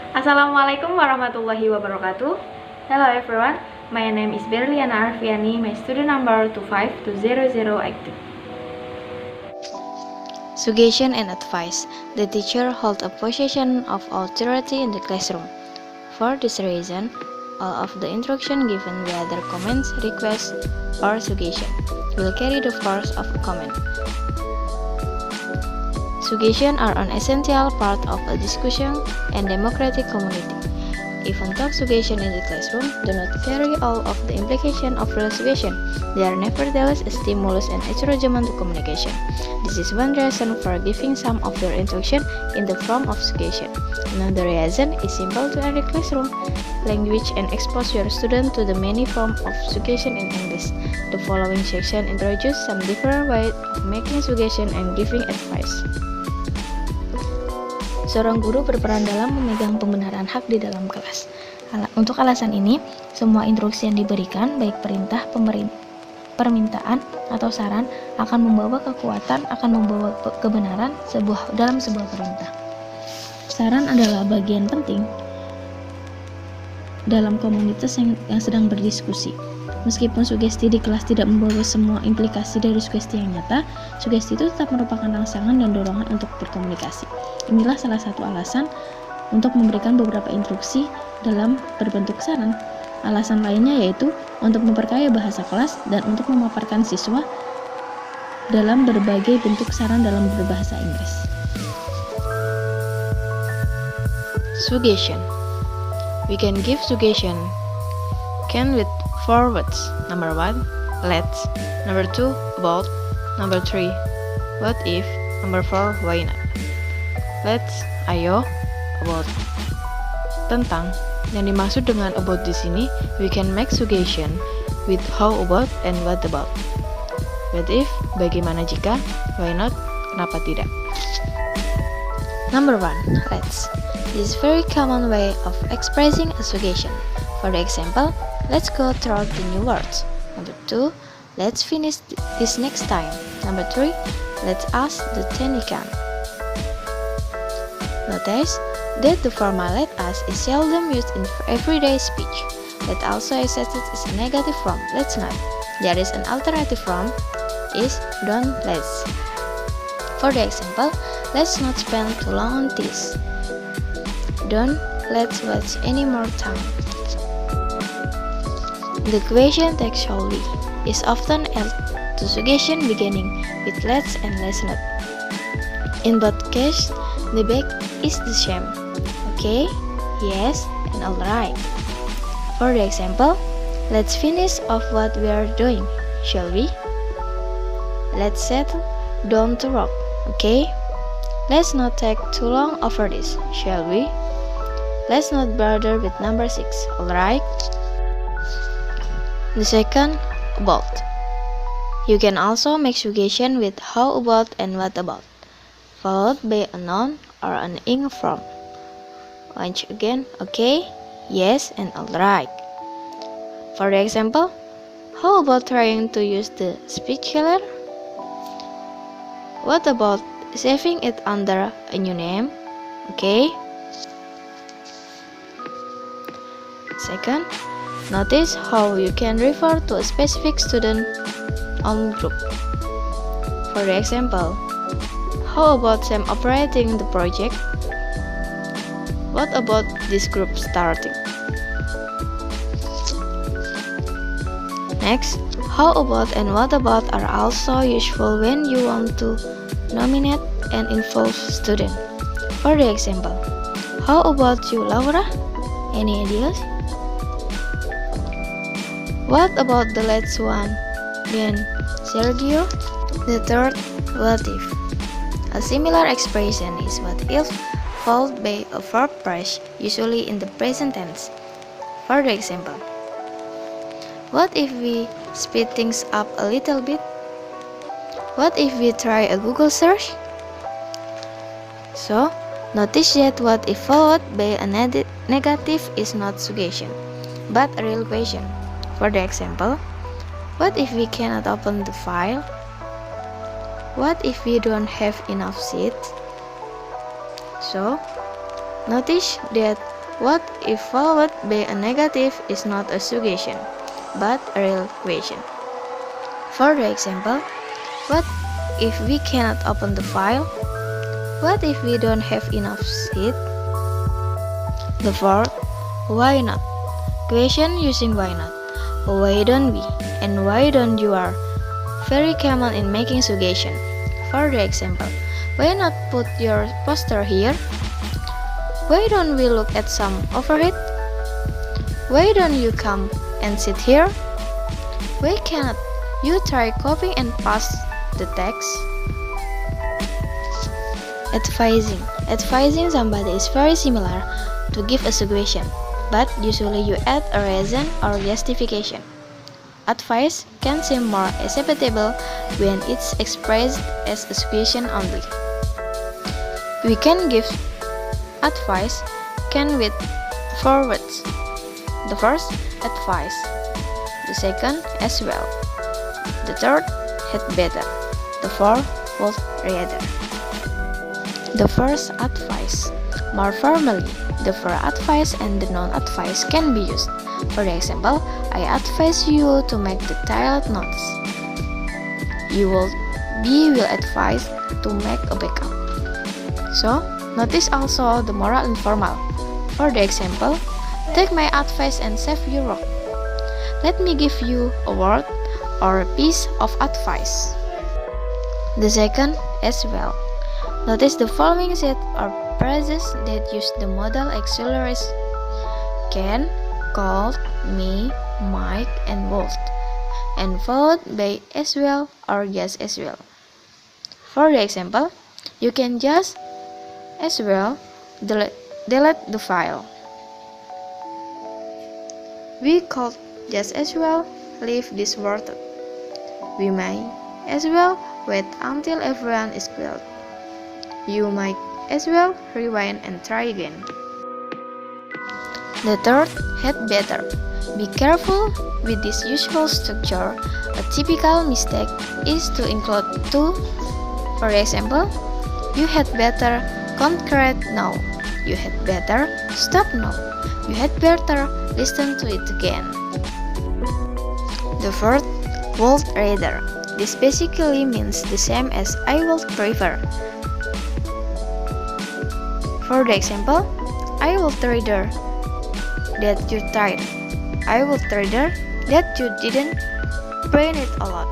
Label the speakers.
Speaker 1: Assalamualaikum warahmatullahi wabarakatuh. Hello everyone, my name is Berliana Arfiani, my student number 252008.
Speaker 2: Suggestion and advice. The teacher holds a position of authority in the classroom. For this reason, all of the instruction given, whether comments, requests, or suggestion, will carry the force of a comment. Suggestions are an essential part of a discussion and democratic community. Even though suggestions in the classroom do not carry all of the implication of real suggestion, they are nevertheless a stimulus and encouragement to communication. This is one reason for giving some of your instruction in the form of suggestion. Another reason is simple to enrich classroom language and expose your student to the many forms of suggestion in English. The following section introduces some different ways of making suggestion and giving advice. Seorang guru berperan dalam memegang pembenaran hak di dalam kelas. Untuk alasan ini, semua instruksi yang diberikan, baik perintah, permintaan, atau saran, akan membawa kekuatan, akan membawa kebenaran dalam sebuah perintah. Saran adalah bagian penting dalam komunitas yang sedang berdiskusi. Meskipun sugesti di kelas tidak membawa semua implikasi dari sugesti yang nyata, sugesti itu tetap merupakan rangsangan dan dorongan untuk berkomunikasi. Inilah salah satu alasan untuk memberikan beberapa instruksi dalam berbentuk saran. Alasan lainnya yaitu untuk memperkaya bahasa kelas dan untuk memaparkan siswa dalam berbagai bentuk saran dalam berbahasa Inggris.
Speaker 3: Suggestion. We can give suggestion can with 4 words. Number 1, let's. Number 2, about. Number 3, what if. Number 4, why not. Let's, ayo. About, tentang. Yang dimaksud dengan about di sini, we can make suggestion with how about and what about. What if, bagaimana jika. Why not, kenapa tidak.
Speaker 2: Number 1, let's. This is a very common way of expressing a suggestion. For the example, let's go through the new words. Number 2, let's finish this next time. Number 3, let's ask the technician. Notice that the formal let us is seldom used in everyday speech. Let also exists as a negative form, let's not. There is an alternative form, is don't let's. For the example, let's not spend too long on this. Don't let's waste any more time. The question textually is often added to suggestion beginning with let's and let's not. In both cases, the back is the same. Okay, yes, and alright. For the example, let's finish off what we are doing, shall we? Let's settle down to work, okay? Let's not take too long over this, shall we? Let's not bother with number 6, alright? The second, about. You can also make suggestion with how about and what about, followed by a noun or an ing form. Once again, okay, yes, and alright. For the example, how about trying to use the specular? What about saving it under a new name? Okay. Second, notice how you can refer to a specific student on group. For the example, how about Sam operating the project? What about this group starting? Next, how about and what about are also useful when you want to nominate and involve student. For the example, how about you, Laura? Any ideas? What about the last one? Then, Sergio? The third, what if? A similar expression is what if followed by a verb phrase, usually in the present tense. For the example, what if we speed things up a little bit? What if we try a Google search? So, notice that what if followed by a negative is not suggestion, but a real question. For the example, what if we cannot open the file? What if we don't have enough seats? So, notice that What if followed by a negative is not a suggestion, but a real question? For the example, what if we cannot open the file? What if we don't have enough seat? The fourth, why not? Question using why not. Why don't we? And why don't you are very common in making suggestion. For the example, why not put your poster here? Why don't we look at some overhead? Why don't you come and sit here? Why cannot you try copying and paste the text? Advising somebody is very similar to give a suggestion, but usually you add a reason or justification. Advice can seem more acceptable when it's expressed as a suggestion only. We can give advice with 4 words. The first, advice. The second, as well. The third, had better. The fourth, would rather. The first, advice. More formally, the verb advice and the noun advice can be used. For example, I advise you to make detailed notes. You will advise to make a backup. So, notice also the moral informal. For the example, take my advice and save your rock. Let me give you a word or a piece of advice. The second, as well. Notice the following set or phrases that use the modal auxiliaries can, called, may, might, and would, and followed by as well or just as well. For the example, you can just as well delete the file. We could just as well leave this word. We may as well wait until everyone is quiet. You might as well rewind and try again. The third, had better. Be careful with this usual structure. A typical mistake is to include to. For example, you had better concrete now. You had better stop now. You had better listen to it again. The fourth, would rather. This basically means the same as I would prefer. For the example, I would rather that you tried. I would rather that you didn't brain it a lot.